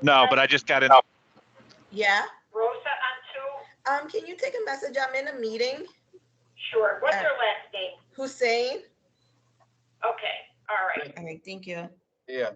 No, but I just got it. Yeah. Rosa on 2? Can you take a message? I'm in a meeting. Sure. What's her last name? Hussein. Okay. All right. All right. Thank you. Yeah.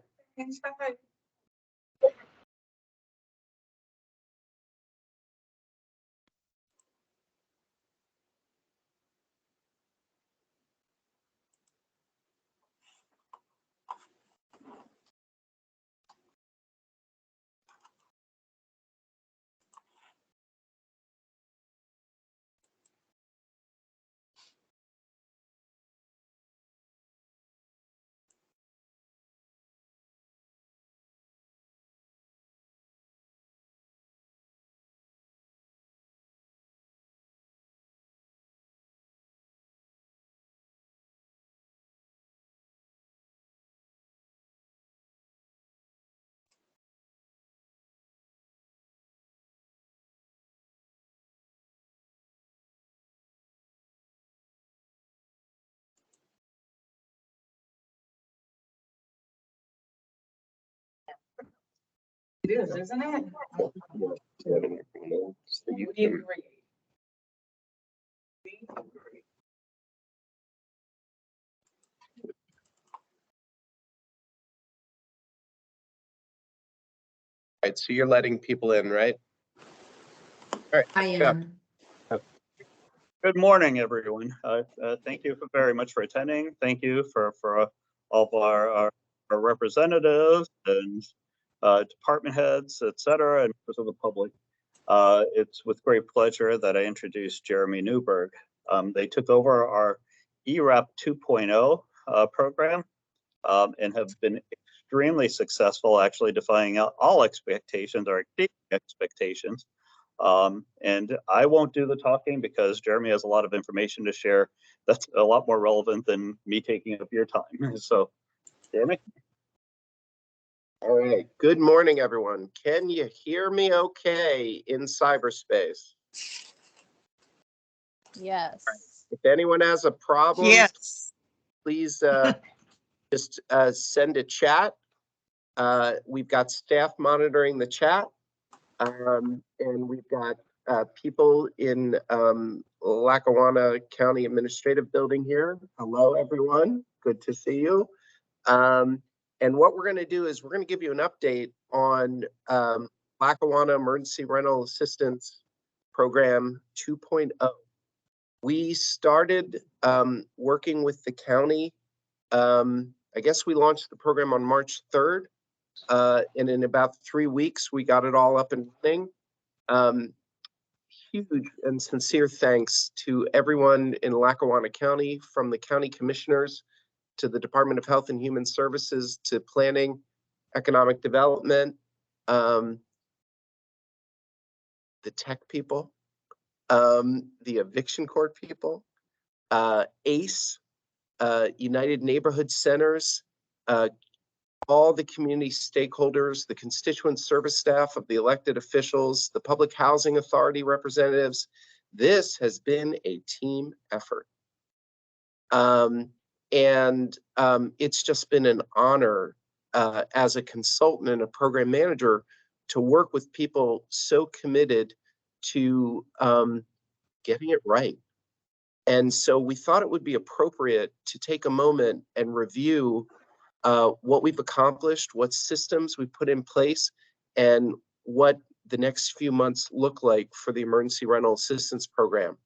It is, isn't it? We agree. Right, so you're letting people in, right? All right. I am. Good morning, everyone. Thank you very much for attending. Thank you for all of our representatives and department heads, et cetera, and members of the public. It's with great pleasure that I introduce Jeremy Newberg. They took over our LERAP 2.0 program and have been extremely successful, actually defying all expectations or exceeding expectations. And I won't do the talking because Jeremy has a lot of information to share that's a lot more relevant than me taking up your time. So, Jeremy? All right. Good morning, everyone. Can you hear me okay in cyberspace? Yes. If anyone has a problem, Yes. please just send a chat. We've got staff monitoring the chat, and we've got people in Lackawanna County Administrative Building here. Hello, everyone. Good to see you. And what we're going to do is we're going to give you an update on Lackawanna Emergency Rental Assistance Program 2.0. We started working with the county. I guess we launched the program on March 3rd. And in about 3 weeks, we got it all up and running. Huge and sincere thanks to everyone in Lackawanna County, from the county commissioners to the Department of Health and Human Services to planning, economic development, the tech people, the eviction court people, ACE, United Neighborhood Centers, all the community stakeholders, the constituent service staff of the elected officials, the public housing authority representatives. This has been a team effort. It's just been an honor as a consultant and a program manager to work with people so committed to getting it right. And so we thought it would be appropriate to take a moment and review what we've accomplished, what systems we put in place, and what the next few months look like for the Emergency Rental Assistance Program.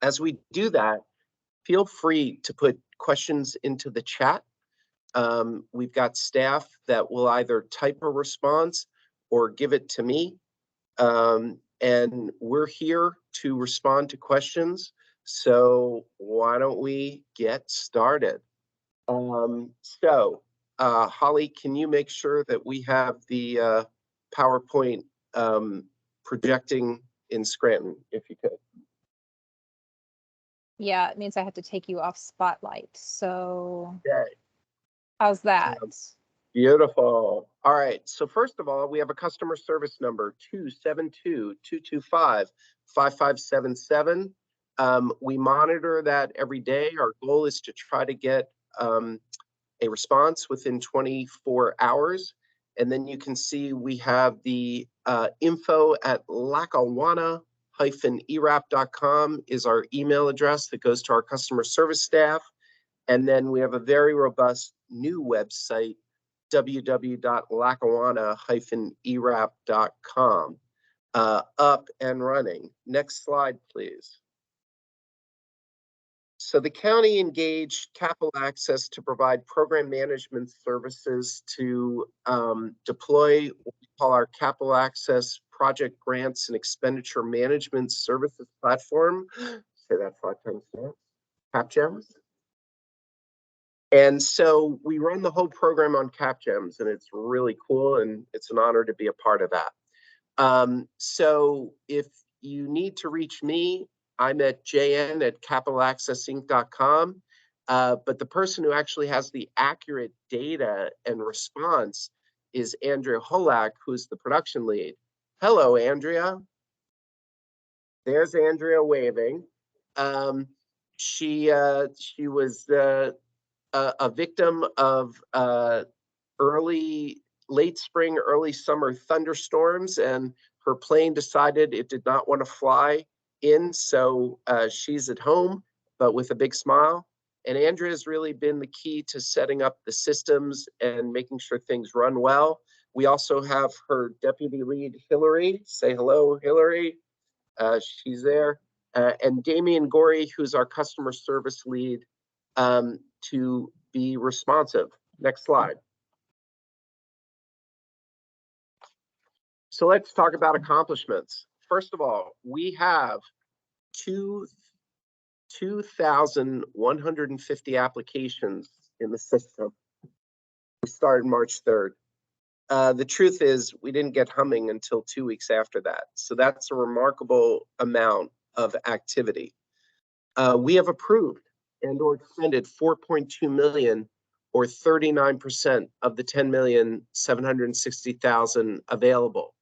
As we do that, feel free to put questions into the chat. We've got staff that will either type a response or give it to me. And we're here to respond to questions. So why don't we get started? Holly, can you make sure that we have the PowerPoint projecting in Scranton, if you could? Yeah, it means I have to take you off Spotlight. So Okay. how's that? Beautiful. All right. So first of all, we have a customer service number, 272-225-5577. We monitor that every day. Our goal is to try to get a response within 24 hours. And then you can see we have the info at Lackawanna-ERAP.com is our email address that goes to our customer service staff. And then we have a very robust new website, www.lackawanna-erap.com, up and running. Next slide, please. So the county engaged Capital Access to provide program management services to deploy what we call our Capital Access Project Grants and Expenditure Management Services platform. Say that 5 times fast. CapGems. And so we run the whole program on CapGems, and it's really cool, and it's an honor to be a part of that. So if you need to reach me, I'm at jn@capitalaccessinc.com, but the person who actually has the accurate data and response is Andrea Holak, who's the production lead. Hello, Andrea. There's Andrea waving. She was a victim of late spring, early summer thunderstorms, and her plane decided it did not want to fly in, so she's at home, but with a big smile. And Andrea has really been the key to setting up the systems and making sure things run well. We also have her deputy lead, Hillary. Say hello, Hillary. She's there. And Damian Gorey, who's our customer service lead, to be responsive. Next slide. So let's talk about accomplishments. First of all, we have 2,150 applications in the system. We started March 3rd. The truth is we didn't get humming until 2 weeks after that. So that's a remarkable amount of activity. We have approved and or expended 4.2 million, or 39% of the 10,760,000 available.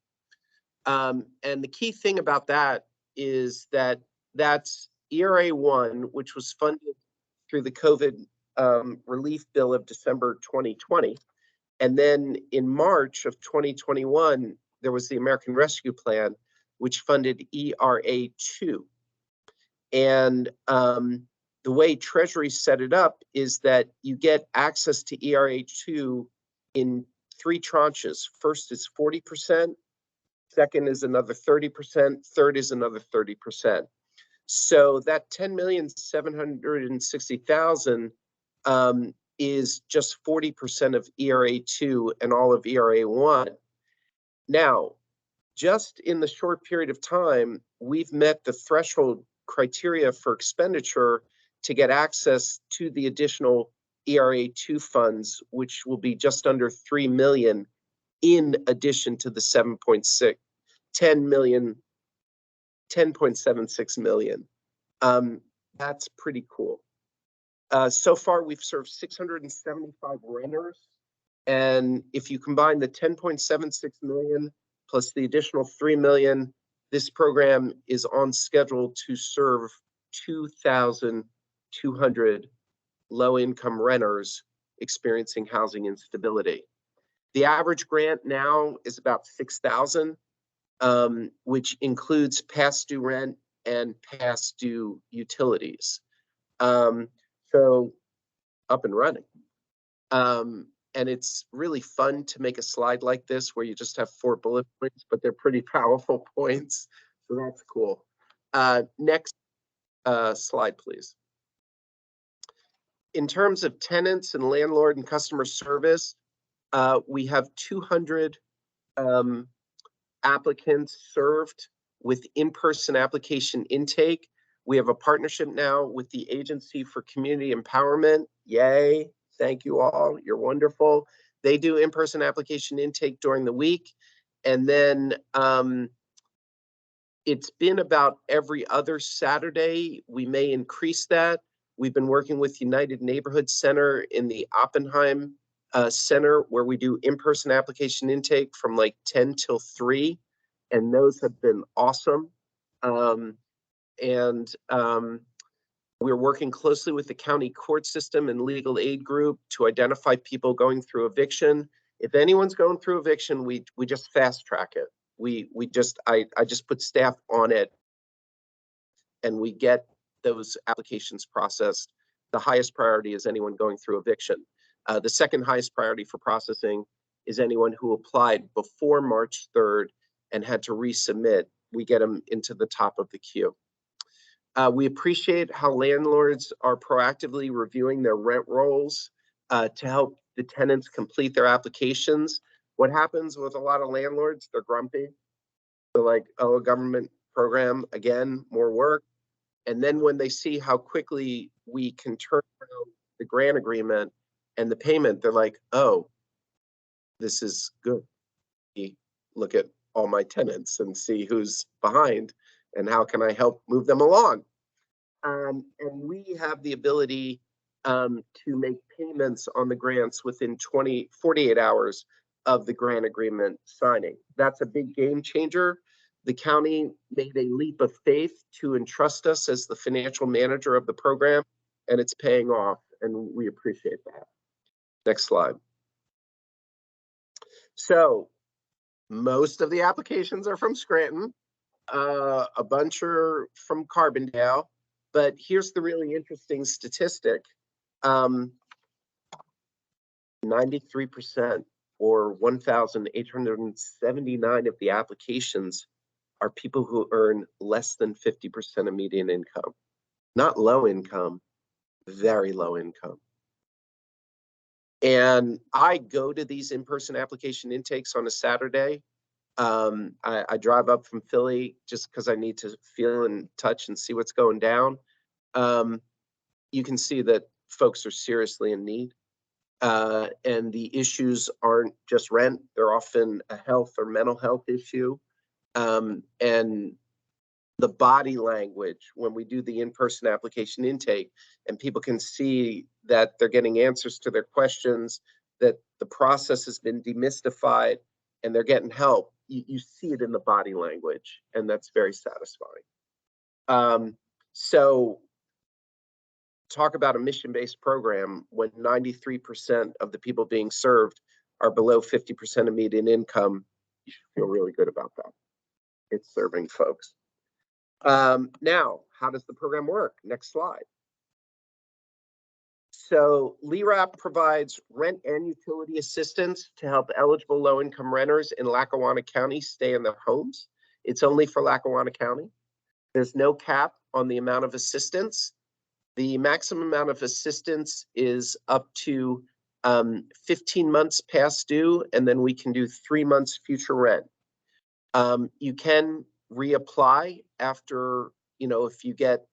And the key thing about that is that that's ERA 1, which was funded through the COVID relief bill of December 2020. And then in March of 2021, there was the American Rescue Plan, which funded ERA 2. And the way Treasury set it up is that you get access to ERA 2 in 3 tranches. First is 40%, second is another 30%, third is another 30%. So that 10,760,000 is just 40% of ERA 2 and all of ERA 1. Now, just in the short period of time, we've met the threshold criteria for expenditure to get access to the additional ERA 2 funds, which will be just under 3 million in addition to the 10.76 million. That's pretty cool. So far, we've served 675 renters. And if you combine the 10.76 million plus the additional 3 million, this program is on schedule to serve 2,200 low-income renters experiencing housing instability. The average grant now is about 6,000, which includes past due rent and past due utilities. So up and running. And it's really fun to make a slide like this where you just have 4 bullet points, but they're pretty powerful points. So that's cool. Next slide, please. In terms of tenants and landlord and customer service, we have 200 applicants served with in-person application intake. We have a partnership now with the Agency for Community Empowerment. Yay, thank you all, you're wonderful. They do in-person application intake during the week. And then it's been about every other Saturday. We may increase that. We've been working with United Neighborhood Center in the Oppenheim Center, where we do in-person application intake from like 10 till 3. And those have been awesome. We're working closely with the county court system and legal aid group to identify people going through eviction If anyone's going through eviction, we just fast track it. I just put staff on it, and we get those applications processed. The highest priority is anyone going through eviction. The second highest priority for processing is anyone who applied before March 3rd and had to resubmit. We get them into the top of the queue. We appreciate how landlords are proactively reviewing their rent rolls to help the tenants complete their applications. What happens with a lot of landlords, they're grumpy. They're like, oh, a government program, again, more work. And then when they see how quickly we can turn around the grant agreement and the payment, they're like, oh, this is good. Look at all my tenants and see who's behind and how can I help move them along. And we have the ability to make payments on the grants within 48 hours of the grant agreement signing. That's a big game changer. The county made a leap of faith to entrust us as the financial manager of the program, and it's paying off, and we appreciate that. Next slide. So most of the applications are from Scranton. A bunch are from Carbondale, but here's the really interesting statistic. 93% or 1,879 of the applications are people who earn less than 50% of median income. Not low income, very low income. And I go to these in-person application intakes on a Saturday. I drive up from Philly just because I need to feel and touch and see what's going down. You can see that folks are seriously in need. And the issues aren't just rent, they're often a health or mental health issue. And the body language when we do the in-person application intake and people can see that they're getting answers to their questions, that the process has been demystified and they're getting help. You see it in the body language, and that's very satisfying. So talk about a mission-based program when 93% of the people being served are below 50% of median income. You should feel really good about that. It's serving folks. Now, how does the program work? Next slide. So LERAP provides rent and utility assistance to help eligible low-income renters in Lackawanna County stay in their homes. It's only for Lackawanna County. There's no cap on the amount of assistance. The maximum amount of assistance is up to 15 months past due, and then we can do 3 months future rent. You can reapply after, if you get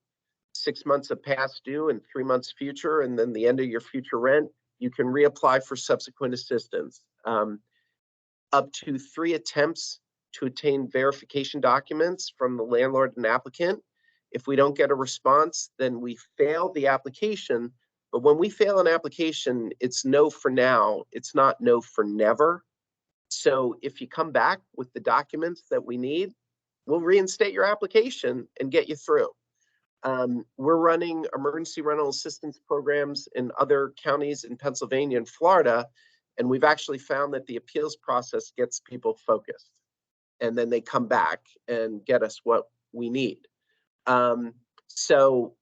6 months of past due and 3 months future, and then the end of your future rent, you can reapply for subsequent assistance. Up to 3 attempts to obtain verification documents from the landlord and applicant. If we don't get a response, then we fail the application. But when we fail an application, it's no for now. It's not no for never. So if you come back with the documents that we need, we'll reinstate your application and get you through. We're running emergency rental assistance programs in other counties in Pennsylvania and Florida, and we've actually found that the appeals process gets people focused, and then they come back and get us what we need. So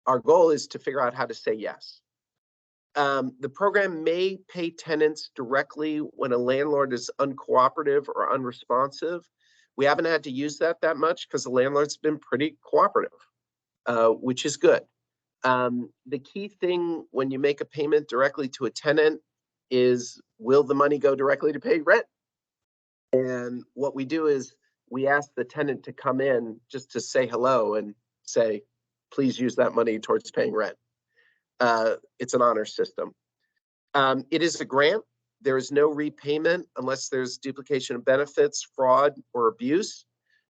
our goal is to figure out how to say yes. The program may pay tenants directly when a landlord is uncooperative or unresponsive. We haven't had to use that much because the landlord's been pretty cooperative, which is good. The key thing when you make a payment directly to a tenant is, will the money go directly to pay rent? And what we do is we ask the tenant to come in just to say hello and say, please use that money towards paying rent. It's an honor system. It is a grant. There is no repayment unless there's duplication of benefits, fraud, or abuse.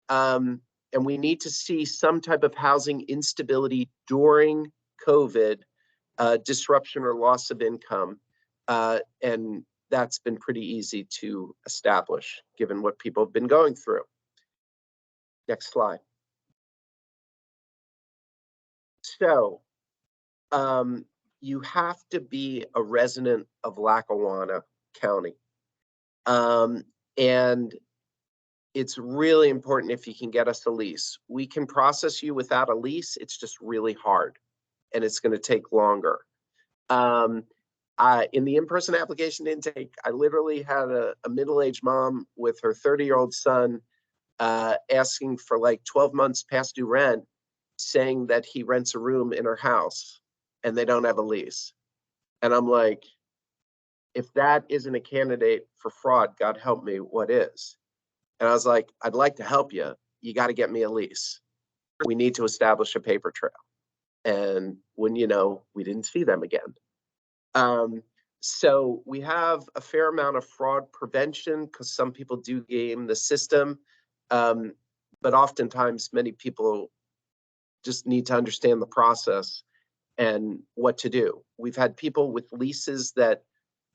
And we need to see some type of housing instability during COVID, disruption or loss of income. And that's been pretty easy to establish given what people have been going through. Next slide. So you have to be a resident of Lackawanna County. And it's really important if you can get us a lease. We can process you without a lease. It's just really hard and it's going to take longer. In the in-person application intake, I literally had a middle-aged mom with her 30-year-old son asking for like 12 months past due rent, saying that he rents a room in her house and they don't have a lease. And I'm like, if that isn't a candidate for fraud, God help me, what is? And I was like, I'd like to help you. You got to get me a lease. We need to establish a paper trail. And when you know, we didn't see them again. So we have a fair amount of fraud prevention because some people do game the system. But oftentimes many people just need to understand the process and what to do. We've had people with leases that,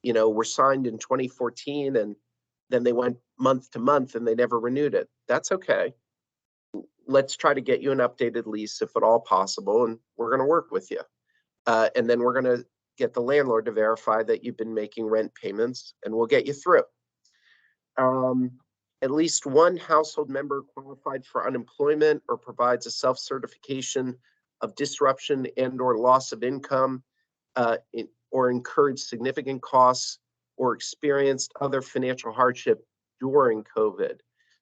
were signed in 2014 and then they went month to month and they never renewed it. That's okay. Let's try to get you an updated lease if at all possible, and we're going to work with you. And then we're going to get the landlord to verify that you've been making rent payments, and we'll get you through. At least one household member qualified for unemployment or provides a self-certification of disruption and or loss of income, or incurred significant costs or experienced other financial hardship during COVID.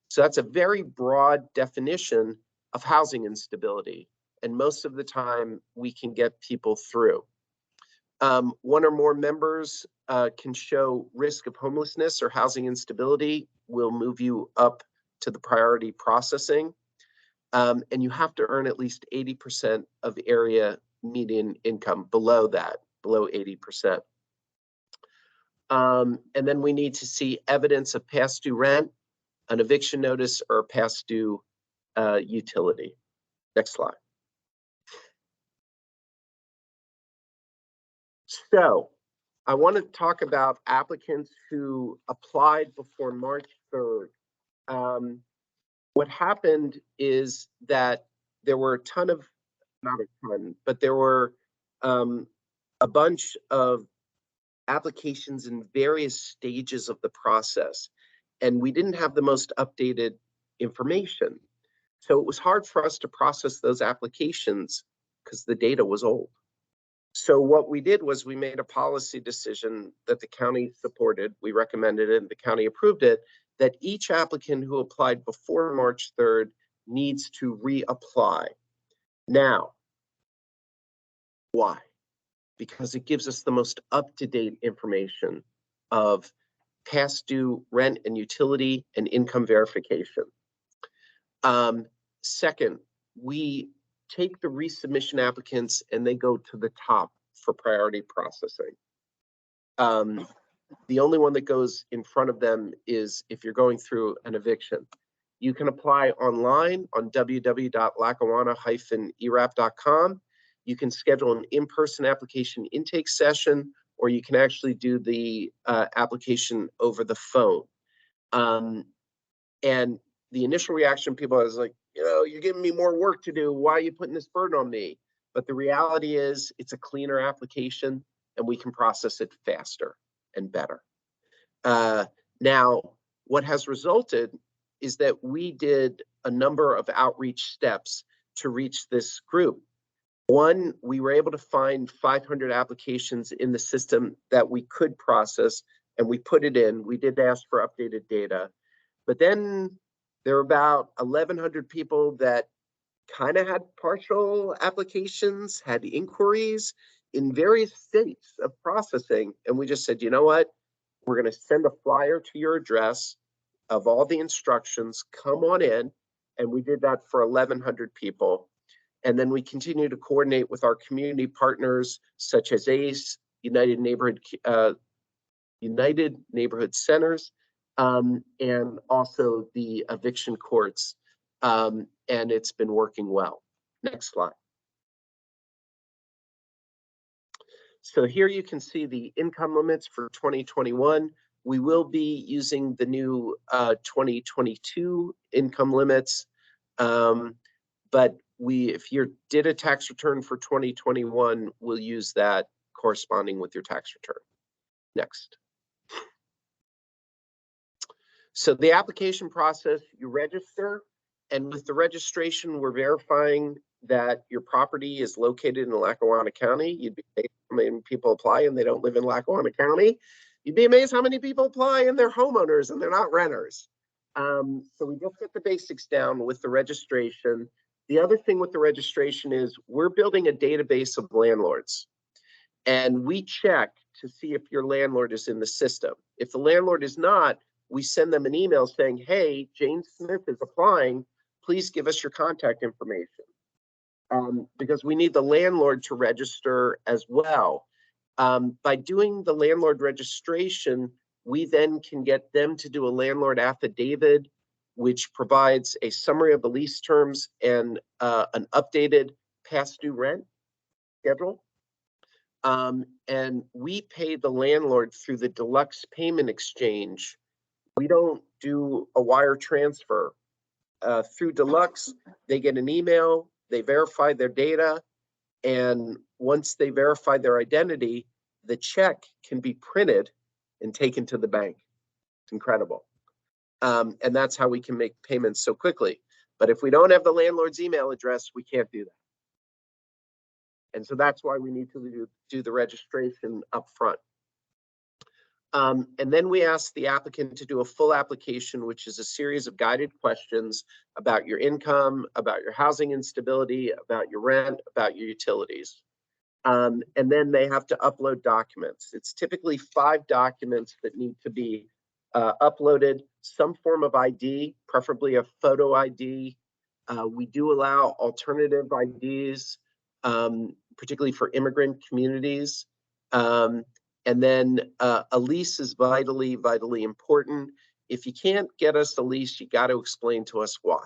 So that's a very broad definition of housing instability. And most of the time we can get people through. One or more members can show risk of homelessness or housing instability. We'll move you up to the priority processing. And you have to earn at least 80% of area median income, below 80%. And then we need to see evidence of past due rent, an eviction notice, or past due utility. Next slide. So I want to talk about applicants who applied before March 3rd. What happened is that there were not a ton, but there were a bunch of applications in various stages of the process, and we didn't have the most updated information. So it was hard for us to process those applications because the data was old. So what we did was we made a policy decision that the county supported. We recommended it and the county approved it, that each applicant who applied before March 3rd needs to reapply. Now, why? Because it gives us the most up-to-date information of past due rent and utility and income verification. Second, we take the resubmission applicants and they go to the top for priority processing. The only one that goes in front of them is if you're going through an eviction. You can apply online on www.lackawanna-erap.com. You can schedule an in-person application intake session, or you can actually do the application over the phone. And the initial reaction people is like, you're giving me more work to do. Why are you putting this burden on me? But the reality is it's a cleaner application and we can process it faster and better. Now, what has resulted is that we did a number of outreach steps to reach this group. One, we were able to find 500 applications in the system that we could process, and we put it in. We did ask for updated data. But then there were about 1,100 people that kind of had partial applications, had inquiries in various states of processing. And we just said, you know what? We're going to send a flyer to your address of all the instructions. Come on in. And we did that for 1,100 people. And then we continue to coordinate with our community partners, such as ACE, United Neighborhood Centers, and also the eviction courts. And it's been working well. Next slide. So here you can see the income limits for 2021. We will be using the new 2022 income limits, but if you did a tax return for 2021, we'll use that corresponding with your tax return. Next. So the application process, you register, and with the registration, we're verifying that your property is located in Lackawanna County. You'd be amazed how many people apply and they don't live in Lackawanna County. You'd be amazed how many people apply and they're homeowners and they're not renters. So we just get the basics down with the registration. The other thing with the registration is we're building a database of landlords, and we check to see if your landlord is in the system. If the landlord is not, we send them an email saying, hey, Jane Smith is applying, please give us your contact information. Because we need the landlord to register as well. By doing the landlord registration, we then can get them to do a landlord affidavit, which provides a summary of the lease terms and an updated past due rent schedule. And we pay the landlord through the deluxe payment exchange. We don't do a wire transfer. Through deluxe, they get an email, they verify their data, and once they verify their identity, the check can be printed and taken to the bank. It's incredible. And that's how we can make payments so quickly. But if we don't have the landlord's email address, we can't do that. And so that's why we need to do the registration up front. And then we ask the applicant to do a full application, which is a series of guided questions about your income, about your housing instability, about your rent, about your utilities. And then they have to upload documents. It's typically 5 documents that need to be uploaded, some form of ID, preferably a photo ID. We do allow alternative IDs, particularly for immigrant communities. And then a lease is vitally, vitally important. If you can't get us a lease, you got to explain to us why.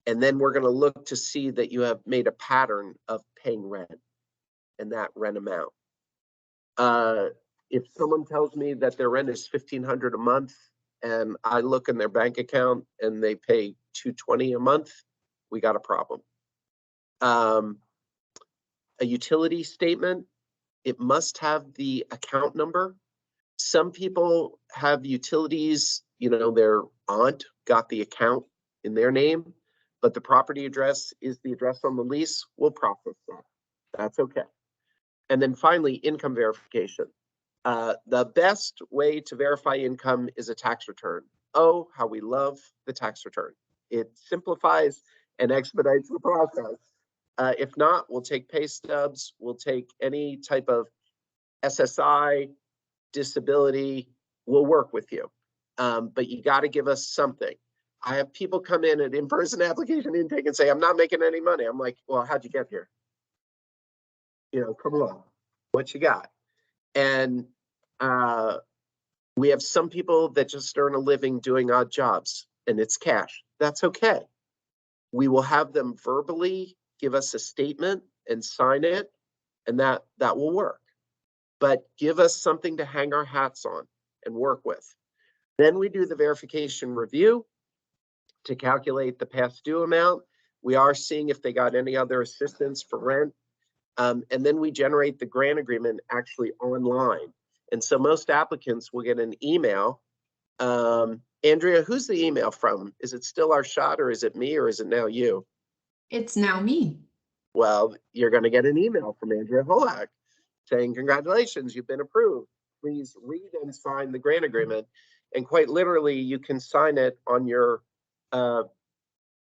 And then we're going to look to see that you have made a pattern of paying rent and that rent amount. If someone tells me that their rent is $1,500 a month and I look in their bank account and they pay $220 a month, we got a problem. A utility statement, it must have the account number. Some people have utilities, you know, their aunt got the account in their name, but the property address is the address on the lease. We'll process that. That's okay. And then finally, income verification. The best way to verify income is a tax return. Oh, how we love the tax return. It simplifies and expedites the process. If not, we'll take pay stubs, we'll take any type of SSI, disability, we'll work with you. But you got to give us something. I have people come in at in-person application intake and say, I'm not making any money. I'm like, well, how'd you get here? You know, come along, what you got? And we have some people that just earn a living doing odd jobs and it's cash. That's okay. We will have them verbally give us a statement and sign it, and that will work. But give us something to hang our hats on and work with. Then we do the verification review to calculate the past due amount. We are seeing if they got any other assistance for rent. And then we generate the grant agreement actually online. And so most applicants will get an email. Andrea, who's the email from? Is it still Arshad, or is it me, or is it now you? It's now me. Well, you're going to get an email from Andrea Holak saying, congratulations, you've been approved. Please read and sign the grant agreement. And quite literally, you can sign it on your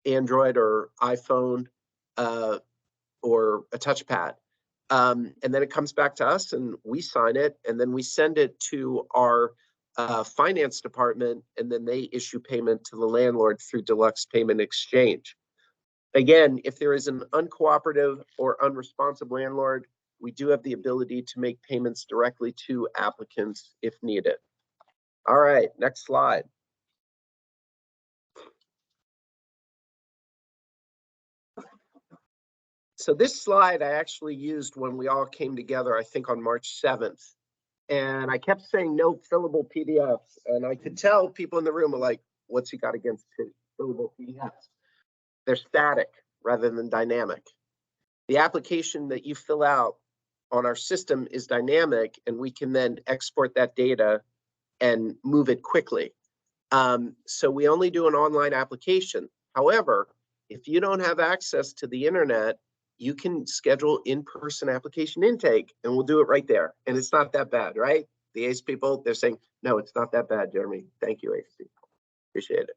Android or iPhone or a touchpad. And then it comes back to us and we sign it, and then we send it to our finance department, and then they issue payment to the landlord through deluxe payment exchange. Again, if there is an uncooperative or unresponsive landlord, we do have the ability to make payments directly to applicants if needed. All right, next slide. So this slide I actually used when we all came together, I think on March 7th. And I kept saying no fillable PDFs. And I could tell people in the room are like, what's he got against fillable PDFs? They're static rather than dynamic. The application that you fill out on our system is dynamic, and we can then export that data and move it quickly. So we only do an online application. However, if you don't have access to the internet, you can schedule in-person application intake and we'll do it right there. And it's not that bad, right? The ACE people, they're saying, no, it's not that bad, Jeremy. Thank you, ACE people. Appreciate it.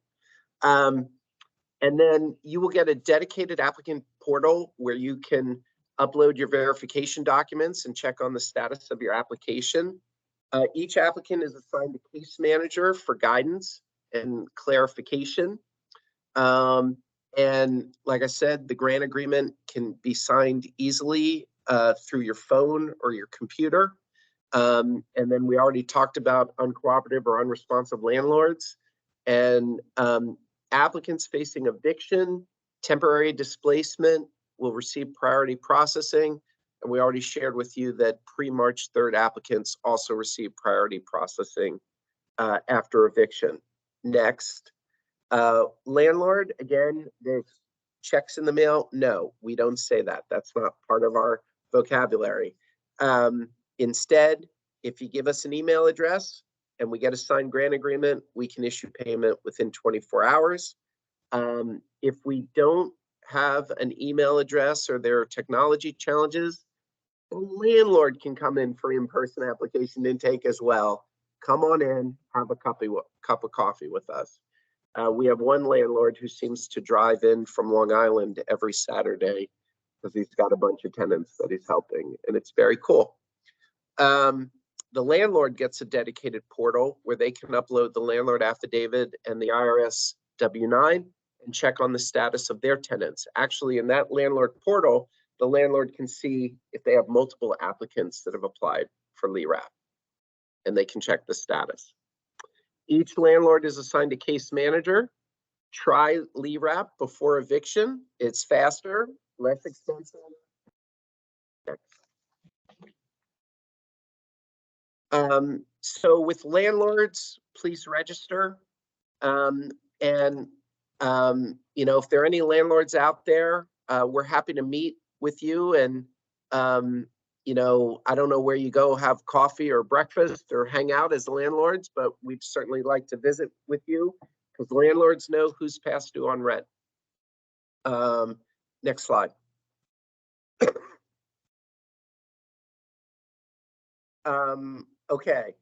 And then you will get a dedicated applicant portal where you can upload your verification documents and check on the status of your application. Each applicant is assigned a case manager for guidance and clarification. And like I said, the grant agreement can be signed easily through your phone or your computer. And then we already talked about uncooperative or unresponsive landlords. And applicants facing eviction, temporary displacement will receive priority processing. And we already shared with you that pre-March 3rd applicants also receive priority processing after eviction. Next, landlord, again, there's checks in the mail. No, we don't say that. That's not part of our vocabulary. Instead, if you give us an email address and we get a signed grant agreement, we can issue payment within 24 hours. If we don't have an email address or there are technology challenges, the landlord can come in for in-person application intake as well. Come on in, have a cup of coffee with us. We have one landlord who seems to drive in from Long Island every Saturday because he's got a bunch of tenants that he's helping, and it's very cool. The landlord gets a dedicated portal where they can upload the landlord affidavit and the IRS W-9 and check on the status of their tenants. Actually, in that landlord portal, the landlord can see if they have multiple applicants that have applied for LERAP, and they can check the status. Each landlord is assigned a case manager. Try LERAP before eviction. It's faster, less expensive. So with landlords, please register. You know, if there are any landlords out there, we're happy to meet with you. And, you know, I don't know where you go have coffee or breakfast or hang out as landlords, but we'd certainly like to visit with you because landlords know who's past due on rent. Next slide. Okay.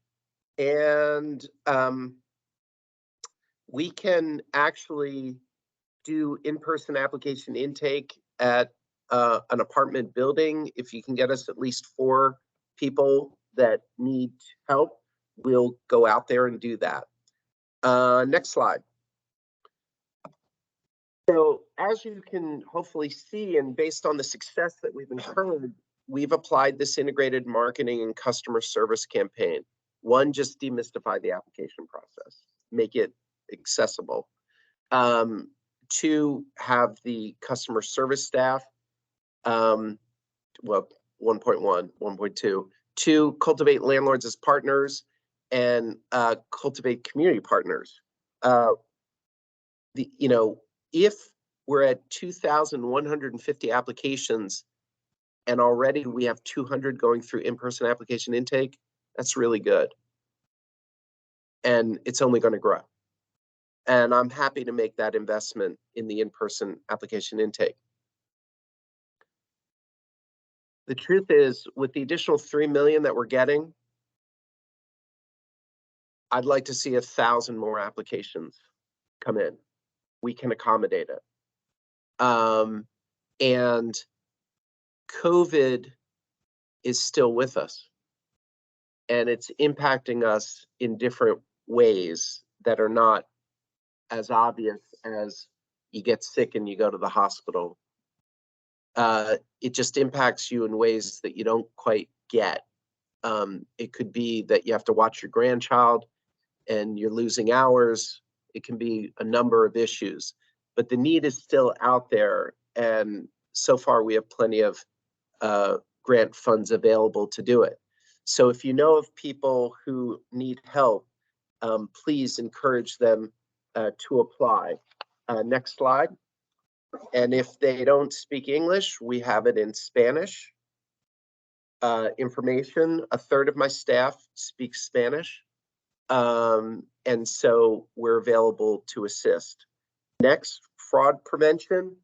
And we can actually do in-person application intake at an apartment building. If you can get us at least 4 people that need help, we'll go out there and do that. Next slide. So as you can hopefully see, and based on the success that we've incurred, we've applied this integrated marketing and customer service campaign. 1, just demystify the application process, make it accessible. 2, have the customer service staff, well, 1.1, 1.2. 2, cultivate landlords as partners and cultivate community partners. You know, if we're at 2,150 applications and already we have 200 going through in-person application intake, that's really good. And it's only going to grow. And I'm happy to make that investment in the in-person application intake. The truth is, with the additional 3 million that we're getting, I'd like to see 1,000 more applications come in. We can accommodate it. And COVID is still with us. And it's impacting us in different ways that are not as obvious as you get sick and you go to the hospital. It just impacts you in ways that you don't quite get. It could be that you have to watch your grandchild and you're losing hours. It can be a number of issues, but the need is still out there. And so far we have plenty of grant funds available to do it. So if you know of people who need help, please encourage them to apply. Next slide. And if they don't speak English, we have it in Spanish. Information, 1/3 of my staff speaks Spanish. And so we're available to assist. Next, fraud prevention.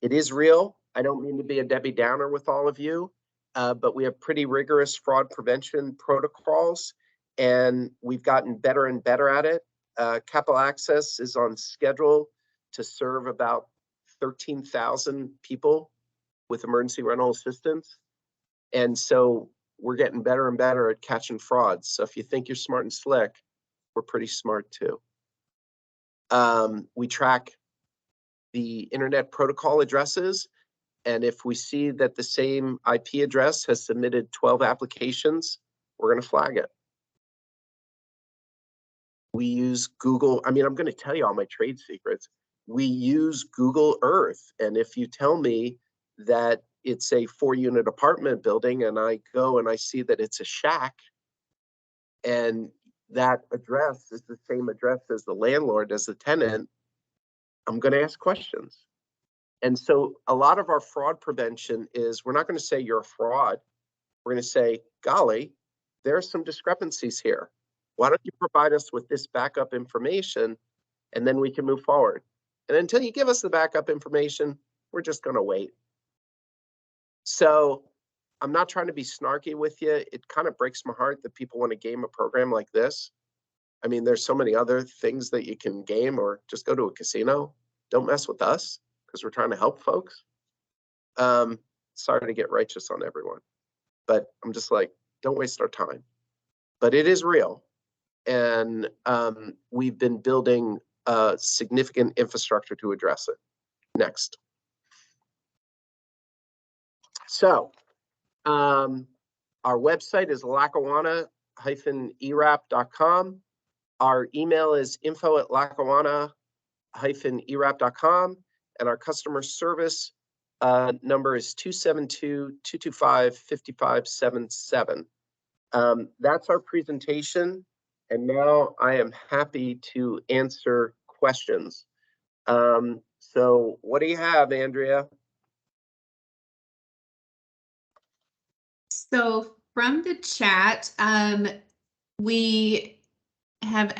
It is real. I don't mean to be a Debbie Downer with all of you, but we have pretty rigorous fraud prevention protocols, and we've gotten better and better at it. Capital Access is on schedule to serve about 13,000 people with emergency rental assistance. And so we're getting better and better at catching frauds. So if you think you're smart and slick, we're pretty smart too. We track the internet protocol addresses. And if we see that the same IP address has submitted 12 applications, we're going to flag it. We use Google. I mean, I'm going to tell you all my trade secrets. We use Google Earth. And if you tell me that it's a 4-unit apartment building and I go and I see that it's a shack and that address is the same address as the landlord, as the tenant, I'm going to ask questions. And so a lot of our fraud prevention is, we're not going to say you're a fraud. We're going to say, golly, there are some discrepancies here. Why don't you provide us with this backup information, and then we can move forward. And until you give us the backup information, we're just going to wait. So I'm not trying to be snarky with you. It kind of breaks my heart that people want to game a program like this. I mean, there's so many other things that you can game, or just go to a casino. Don't mess with us, because we're trying to help folks. Sorry to get righteous on everyone, but I'm just like, don't waste our time. But it is real. And we've been building significant infrastructure to address it. Next. So our website is lackawanna-erap.com. Our email is info@lackawanna-erap.com. And our customer service number is 272-225-5577. That's our presentation. And now I am happy to answer questions. So what do you have, Andrea? So from the chat, we had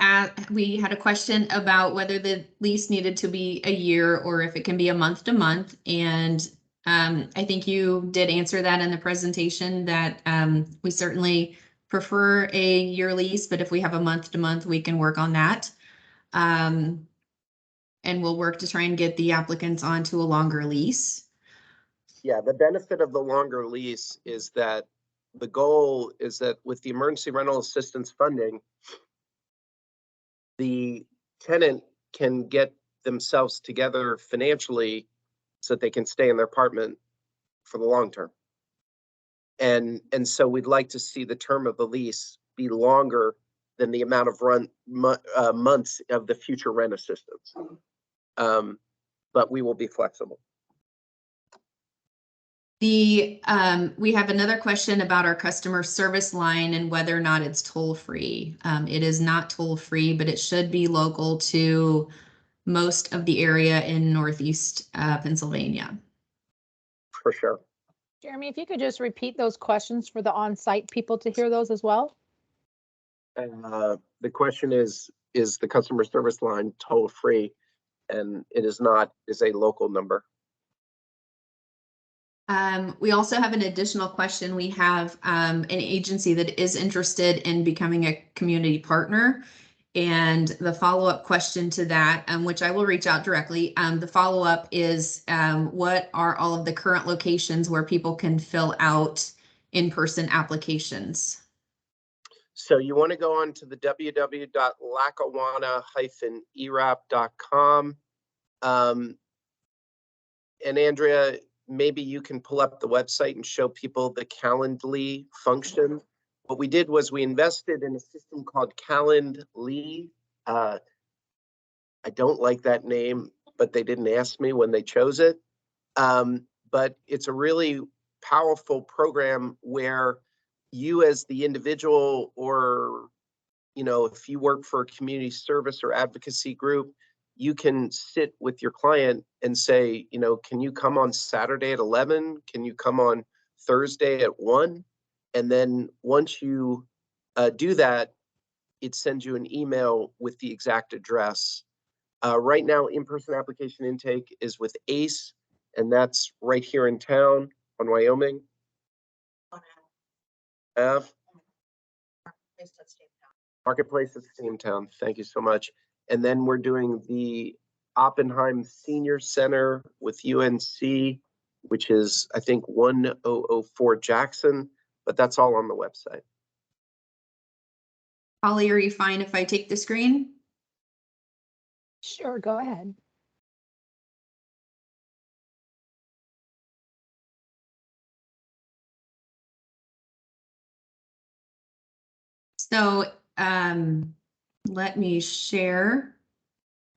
a question about whether the lease needed to be a year or if it can be a month to month. And I think you did answer that in the presentation, that we certainly prefer a year lease, but if we have a month to month, we can work on that. And we'll work to try and get the applicants onto a longer lease. Yeah, the benefit of the longer lease is that the goal is that with the emergency rental assistance funding, the tenant can get themselves together financially so that they can stay in their apartment for the long term. And so we'd like to see the term of the lease be longer than the amount of months of the future rent assistance. But we will be flexible. We have another question about our customer service line and whether or not it's toll-free. It is not toll-free, but it should be local to most of the area in Northeast Pennsylvania. For sure. Jeremy, if you could just repeat those questions for the on-site people to hear those as well. The question is the customer service line toll-free? And it is not, is a local number. We also have an additional question. We have an agency that is interested in becoming a community partner. And the follow-up question to that, which I will reach out directly, the follow-up is what are all of the current locations where people can fill out in-person applications? So you want to go on to the www.lackawanna-erap.com. And Andrea, maybe you can pull up the website and show people the Calendly function. What we did was we invested in a system called Calendly. I don't like that name, but they didn't ask me when they chose it. But it's a really powerful program where you as the individual, or, you know, if you work for a community service or advocacy group, you can sit with your client and say, you know, can you come on Saturday at 11? Can you come on Thursday at 1? And then once you do that, it sends you an email with the exact address. Right now, in-person application intake is with ACE, and that's right here in town on Wyoming. Marketplace at Steamtown. Thank you so much. And then we're doing the Oppenheim Senior Center with UNC, which is, I think, 1004 Jackson, but that's all on the website. Holly, are you fine if I take the screen? Sure, go ahead. So let me share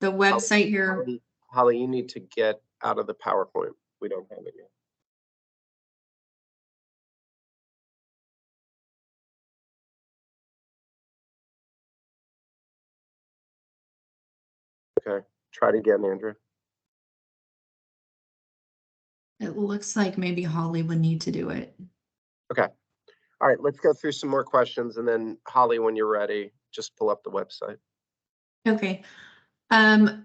the website here. Holly, you need to get out of the PowerPoint. We don't have it yet. Okay, try it again, Andrew. It looks like maybe Holly would need to do it. Okay. All right, let's go through some more questions, and then Holly, when you're ready, just pull up the website. Okay.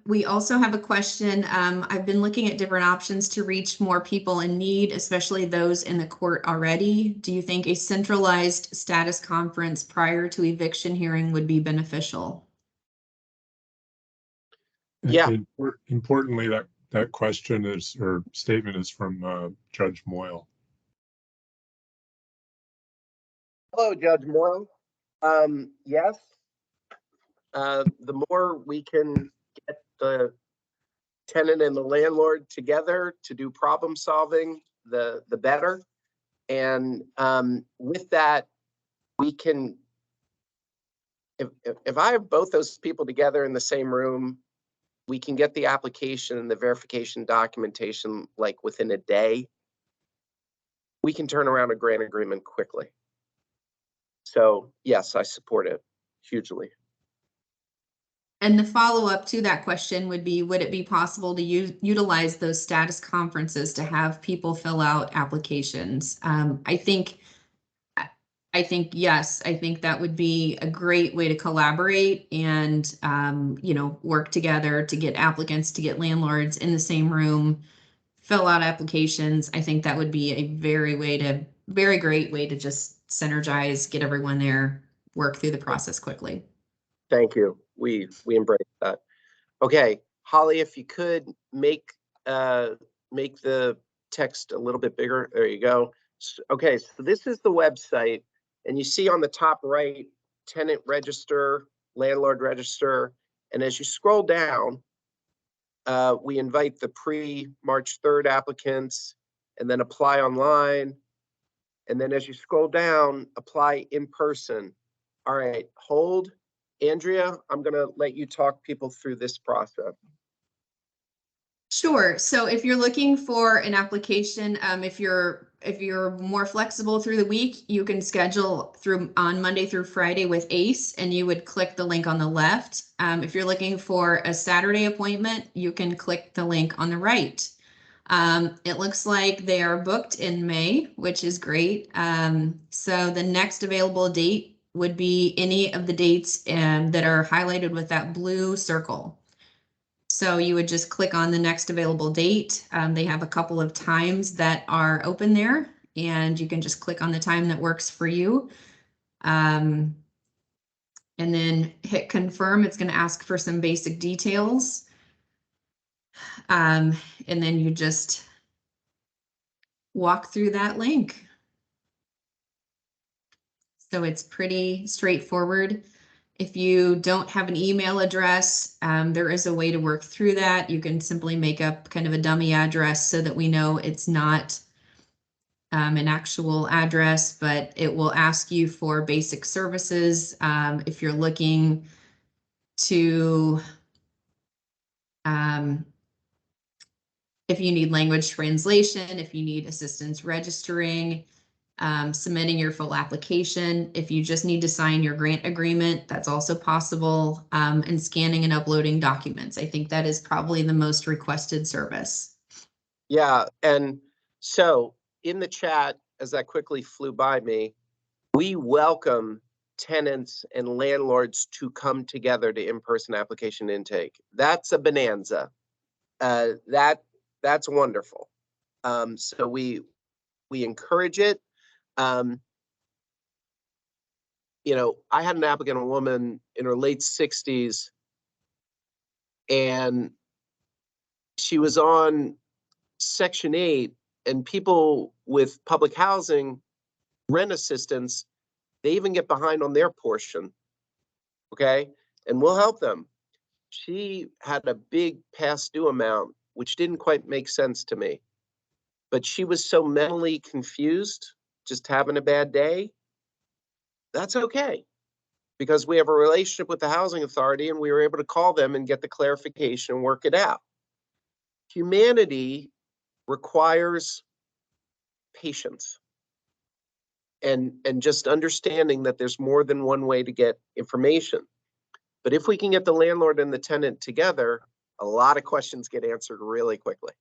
We also have a question. I've been looking at different options to reach more people in need, especially those in the court already. Do you think a centralized status conference prior to eviction hearing would be beneficial? Yeah. Importantly, that question is, or statement is from Judge Moyle. Hello, Judge Moyle. Yes. The more we can get the tenant and the landlord together to do problem solving, the better. And with that, we can, if I have both those people together in the same room, we can get the application and the verification documentation like within a day. We can turn around a grant agreement quickly. So yes, I support it hugely. And the follow-up to that question would be, would it be possible to utilize those status conferences to have people fill out applications? I think yes, I think that would be a great way to collaborate and, work together to get applicants, to get landlords in the same room, fill out applications. I think that would be a very great way to just synergize, get everyone there, work through the process quickly. Thank you. We embrace that. Okay, Holly, if you could make the text a little bit bigger. There you go. Okay, so this is the website, and you see on the top right, tenant register, landlord register, and as you scroll down, we invite the pre-March 3rd applicants, and then apply online, and then as you scroll down, apply in person. All right, hold. Andrea, I'm going to let you talk people through this process. Sure. So if you're looking for an application, if you're more flexible through the week, you can schedule on Monday through Friday with ACE, and you would click the link on the left. If you're looking for a Saturday appointment, you can click the link on the right. It looks like they are booked in May, which is great. So the next available date would be any of the dates that are highlighted with that blue circle. So you would just click on the next available date. They have a couple of times that are open there, and you can just click on the time that works for you. And then hit confirm. It's going to ask for some basic details. And then you just walk through that link. So it's pretty straightforward. If you don't have an email address, there is a way to work through that. You can simply make up kind of a dummy address so that we know it's not an actual address, but it will ask you for basic services. If you're looking to, if you need language translation, if you need assistance registering, submitting your full application. If you just need to sign your grant agreement, that's also possible, and scanning and uploading documents. I think that is probably the most requested service. Yeah, and so in the chat, as that quickly flew by me, we welcome tenants and landlords to come together to in-person application intake. That's a bonanza. That's wonderful. So we encourage it. You know, I had an applicant, a woman in her late 60s, and she was on Section 8, and people with public housing rent assistance, they even get behind on their portion. Okay. And we'll help them. She had a big past due amount, which didn't quite make sense to me. But she was so mentally confused, just having a bad day. That's okay, because we have a relationship with the housing authority and we were able to call them and get the clarification and work it out. Humanity requires patience and just understanding that there's more than one way to get information. But if we can get the landlord and the tenant together, a lot of questions get answered really quickly.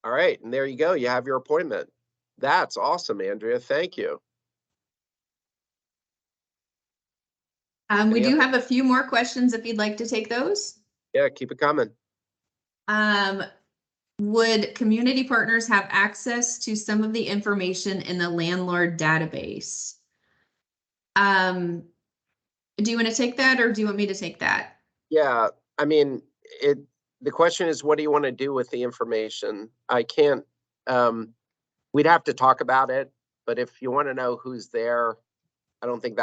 All right, and there you go. You have your appointment. That's awesome, Andrea. Thank you. We Any do other- have a few more questions if you'd like to take those. Yeah, keep it coming. Would community partners have access to some of the information in the landlord database? Do you want to take that or do you want me to take that? Yeah, I mean, the question is, what do you want to do with the information? I can't, we'd have to talk about it, but if you want to know who's there, I don't think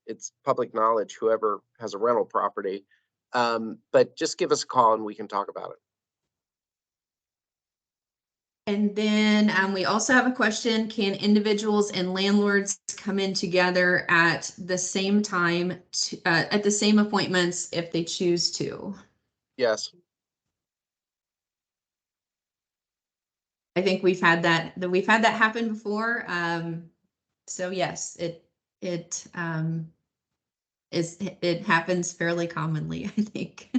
it's public knowledge, whoever has a rental property. But just give us a call and we can talk about it. And then we also have a question, can individuals and landlords come in together at the same time, at the same appointments if they choose to? Yes. I think we've had that happen before. So yes, it happens fairly commonly, I think.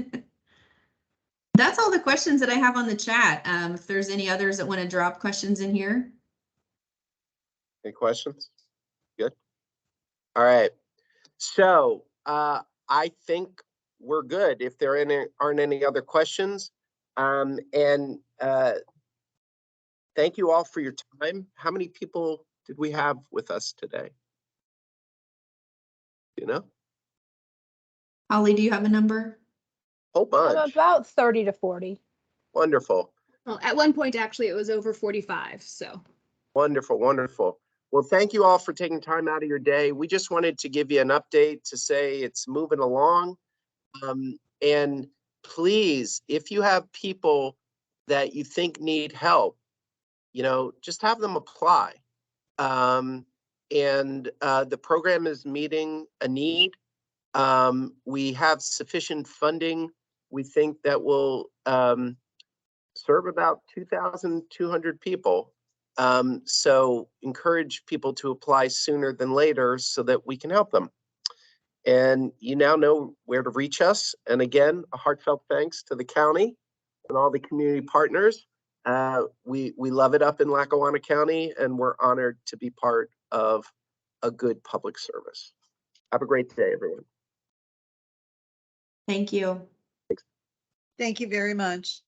That's all the questions that I have on the chat. If there's any others that want to drop questions in here. Any questions? Good. All right. So I think we're good if there aren't any other questions. And thank you all for your time. How many people did we have with us today? You know? Holly, do you have a number? Whole bunch. About 30 to 40. Wonderful. Well, at one point, actually, it was over 45, so. Wonderful, wonderful. Well, thank you all for taking time out of your day. We just wanted to give you an update to say it's moving along. And please, if you have people that you think need help, you know, just have them apply. And the program is meeting a need. We have sufficient funding. We think that will serve about 2,200 people. So encourage people to apply sooner than later so that we can help them. And you now know where to reach us. And again, a heartfelt thanks to the county and all the community partners. We love it up in Lackawanna County, and we're honored to be part of a good public service. Have a great day, everyone. Thank you. Thank you very much.